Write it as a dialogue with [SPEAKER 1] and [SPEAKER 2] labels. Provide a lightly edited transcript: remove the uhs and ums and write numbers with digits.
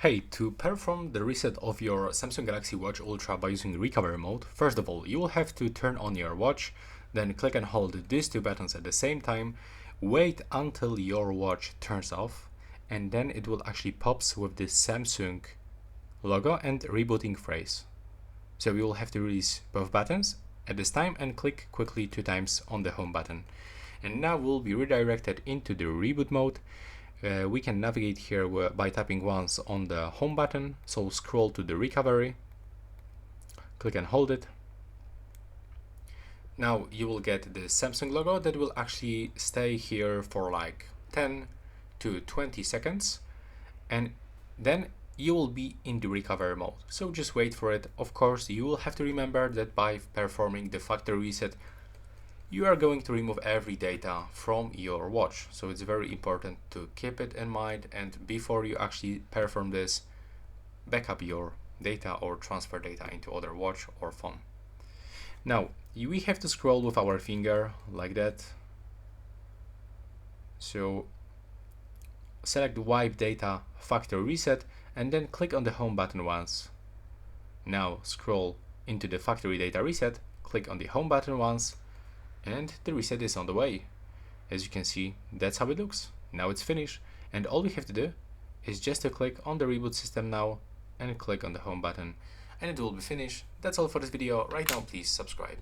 [SPEAKER 1] Hey, to perform the reset of your Samsung Galaxy Watch Ultra by using recovery mode, first of all, you will have to turn on your watch, then click and hold these two buttons at the same time, wait until your watch turns off, and then it will actually pops with this Samsung logo and rebooting phrase. So you will have to release both buttons at this time and click quickly 2 times on the home button. And now we'll be redirected into the reboot mode. We can navigate here by tapping once on the home button, so scroll to the recovery, click and hold it. Now you will get the Samsung logo that will actually stay here for like 10 to 20 seconds, and then you will be in the recovery mode, so just wait for it. Of course, you will have to remember that by performing the factory reset, you are going to remove every data from your watch, so it's very important to keep it in mind, and before you actually perform this, backup your data or transfer data into other watch or phone. Now we have to scroll with our finger like that, so select wipe data factory reset and then click on the home button once. Now scroll into the factory data reset, click on the home button once, and the reset is on the way. As you can see, that's how it looks. Now it's finished, and all we have to do is just to click on the reboot system now and click on the home button, and it will be finished. That's all for this video. Right now, please subscribe.